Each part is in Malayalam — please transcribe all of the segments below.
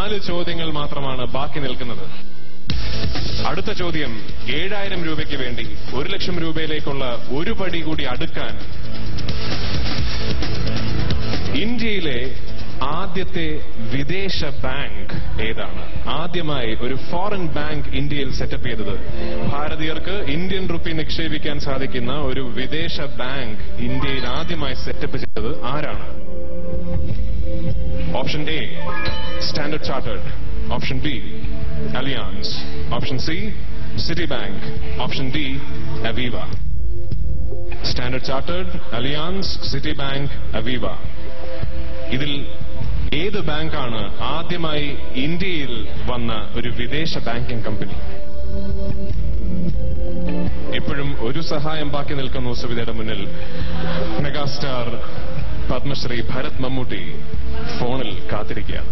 4 ചോദ്യങ്ങൾ മാത്രമാണ് ബാക്കി നിൽക്കുന്നത്. അടുത്ത ചോദ്യം 7000 രൂപയ്ക്ക് വേണ്ടി 1 ലക്ഷം രൂപയിലേക്കുള്ള ഒരു പടി കൂടി അടുക്കാൻ ഇന്ത്യയിലെ ആദ്യത്തെ വിദേശ ബാങ്ക് ഏതാണ്? ആദ്യമായി ഒരു ഫോറിൻ ബാങ്ക് ഇന്ത്യയിൽ സെറ്റപ്പ് ചെയ്തത്, ഭാരതീയർക്ക് ഇന്ത്യൻ റുപ്പി നിക്ഷേപിക്കാൻ സാധിക്കുന്ന ഒരു വിദേശ ബാങ്ക് ഇന്ത്യയിൽ ആദ്യമായി സെറ്റപ്പ് ചെയ്തത് ആരാണ്? Option A standard chartered, option B അലിയാൻസ്, option C city bank, option D അവീവ. Standard chartered, അലിയാൻസ്, city bank, അവീവ. ഇതിൽ ഏത് ബാങ്കാണ് ആദ്യമായി ഇന്ത്യയിൽ വന്ന ഒരു വിദേശ ബാങ്കിംഗ് കമ്പനി? ഇപ്പോഴും ഒരു സഹായം ബാക്കി നിൽക്കുന്നു സുവിധയുടെ മുന്നിൽ. മെഗാസ്റ്റാർ പത്മശ്രീ ഭരത് മമ്മൂട്ടി ഫോണിൽ കാത്തിരിക്കുകയാണ്.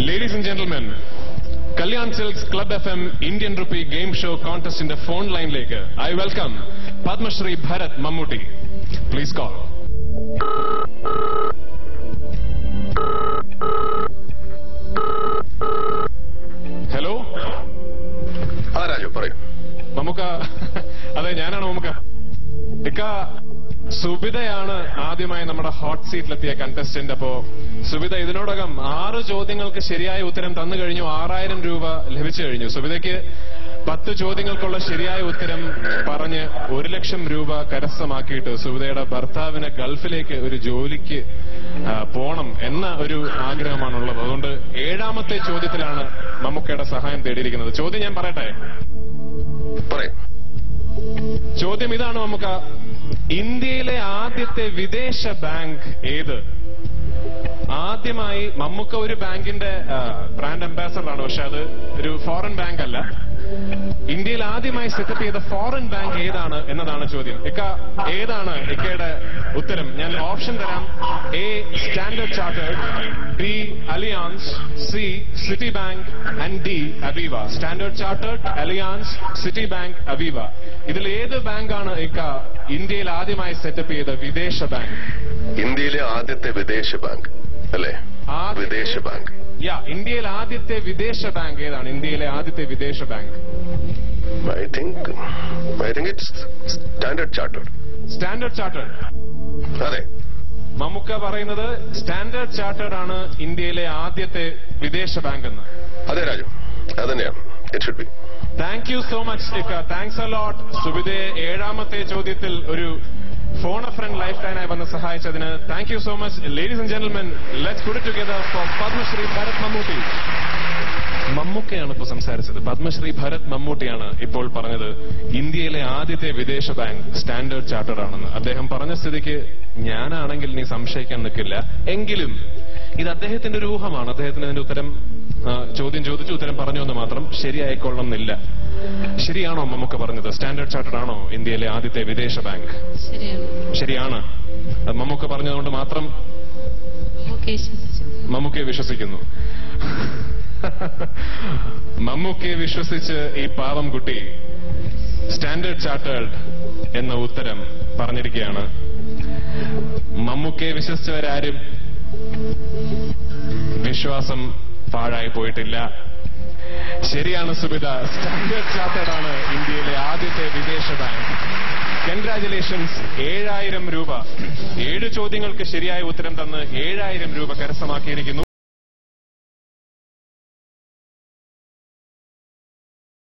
Ladies and gentlemen, Kalyan Silks Club FM Indian Rupee Game Show Contest in the phone line leke I welcome Padma Shri Bharat Mammootty. Please call. Hello? Raju, parayyu. Mamukka, ade ഞാനാണ് മമ്മുക്ക. ഇക്ക സുബിതയാണ് ആദ്യമായി നമ്മുടെ ഹോട്ട് സീറ്റിലെത്തിയ കണ്ടസ്റ്റന്റ്. അപ്പോ സുബിത ഇതിനോടകം 6 ചോദ്യങ്ങൾക്ക് ശരിയായ ഉത്തരം തന്നു കഴിഞ്ഞു. 6000 രൂപ ലഭിച്ചു കഴിഞ്ഞു. സുബിതയ്ക്ക് 10 ചോദ്യങ്ങൾക്കുള്ള ശരിയായ ഉത്തരം പറഞ്ഞ് 1 ലക്ഷം രൂപ കരസ്ഥമാക്കിയിട്ട് സുബിതയുടെ ഭർത്താവിന് ഗൾഫിലേക്ക് ഒരു ജോലിക്ക് പോണം എന്ന ഒരു ആഗ്രഹമാണുള്ളത്. അതുകൊണ്ട് 7ാമത്തെ ചോദ്യത്തിലാണ് മമ്മൂക്കയുടെ സഹായം തേടിയിരിക്കുന്നത്. ചോദ്യം ഞാൻ പറയട്ടെ? ചോദ്യം ഇതാണ് മമ്മുക്ക. ഇന്ത്യയിലെ ആദ്യത്തെ വിദേശ ബാങ്ക് ഏത്? ആദ്യമായി മമ്മുക്ക ഒരു ബാങ്കിന്റെ ബ്രാൻഡ് അംബാസഡറാണ്, പക്ഷെ അത് ഒരു ഫോറിൻ ബാങ്ക് അല്ല. ഇന്ത്യയിൽ ആദ്യമായി സെറ്റപ്പ് ചെയ്ത ഫോറിൻ ബാങ്ക് ഏതാണ് എന്നതാണ് ചോദ്യം. ഇക്ക ഏതാണ് ഇക്കയുടെ ഉത്തരം? ഞാൻ ഓപ്ഷൻ തരാം. A standard chartered, B അലിയാൻസ്, C city bank and D അവീവ. Standard chartered, അലിയാൻസ്, city bank, അവീവ. ഇതിൽ ഏത് ബാങ്കാണ് ഇക്ക ഇന്ത്യയിൽ ആദ്യമായി സെറ്റപ്പ് ചെയ്ത വിദേശ ബാങ്ക്? ഇന്ത്യയിലെ ആദ്യത്തെ വിദേശ ബാങ്ക് അല്ലേ? വിദേശ ബാങ്ക്. ഇന്ത്യയിൽ ആദ്യത്തെ വിദേശ ബാങ്ക് ഏതാണ്? ഇന്ത്യയിലെ ആദ്യത്തെ വിദേശ bank I think it's Standard Chartered. Standard chartered. അതെ, മമ്മുക്ക പറയുന്നത് സ്റ്റാൻഡേർഡ് ചാർട്ടേഡ് ആണ് ഇന്ത്യയിലെ ആദ്യത്തെ വിദേശ ബാങ്ക് എന്ന്. അതെ രാജു, അതന്നെയാണ്. It should be. Thank you so much ഇക്ക. Thanks a lot. സുബിതയെ 7ാമത്തെ ചോദ്യത്തിൽ ഒരു ഫോൺ എ ഫ്രണ്ട് ലൈഫ് ലൈനായി വന്ന് സഹായിച്ചതിന് thank you so much. Ladies and gentlemen, let's put it together for Padmashri Bharat Mammootty. മമ്മൂക്കയാണ് ഇപ്പോൾ സംസാരിച്ചത്. പത്മശ്രീ ഭരത് മമ്മൂട്ടിയാണ് ഇപ്പോൾ പറഞ്ഞത് ഇന്ത്യയിലെ ആദ്യത്തെ വിദേശ ബാങ്ക് സ്റ്റാൻഡേർഡ് ചാർട്ടേഡ് ആണെന്ന്. അദ്ദേഹം പറഞ്ഞ സ്ഥിതിക്ക് ഞാനാണെങ്കിൽ നീ സംശയിക്കാൻ നിൽക്കില്ല. എങ്കിലും ഇത് അദ്ദേഹത്തിന്റെ ഒരു ഊഹമാണ്. അദ്ദേഹത്തിന് ഇതിന്റെ ഉത്തരം ചോദ്യം ചോദിച്ചു ഉത്തരം പറഞ്ഞു എന്ന് മാത്രം. ശരിയായിക്കൊള്ളണമെന്നില്ല. ശരിയാണോ മമ്മൂക്ക പറഞ്ഞത്? സ്റ്റാൻഡേർഡ് ചാർട്ടേഡ് ആണോ ഇന്ത്യയിലെ ആദ്യത്തെ വിദേശ ബാങ്ക്? ശരിയാണ്. മമ്മൂക്ക പറഞ്ഞതുകൊണ്ട് മാത്രം മമ്മൂക്കയെ വിശ്വസിക്കുന്നു. മമ്മൂക്കയെ വിശ്വസിച്ച് ഈ പാവം കുട്ടി സ്റ്റാൻഡേർഡ് ചാർട്ടേഡ് എന്ന ഉത്തരം പറഞ്ഞിരിക്കുകയാണ്. മമ്മൂക്കയെ വിശ്വസിച്ചവരാരും വിശ്വാസം പാഴായി പോയിട്ടില്ല. ശരിയാണ് സുബിത, സ്റ്റാൻഡേർഡ് ചാർട്ടേഡ് ആണ് ഇന്ത്യയിലെ ആദ്യത്തെ വിദേശ ബാങ്ക്. കൺഗ്രാജുലേഷൻസ്. 7000 രൂപ. 7 ചോദ്യങ്ങൾക്ക് ശരിയായ ഉത്തരം തന്ന് 7000 രൂപ കരസ്ഥമാക്കിയിരിക്കുന്നു.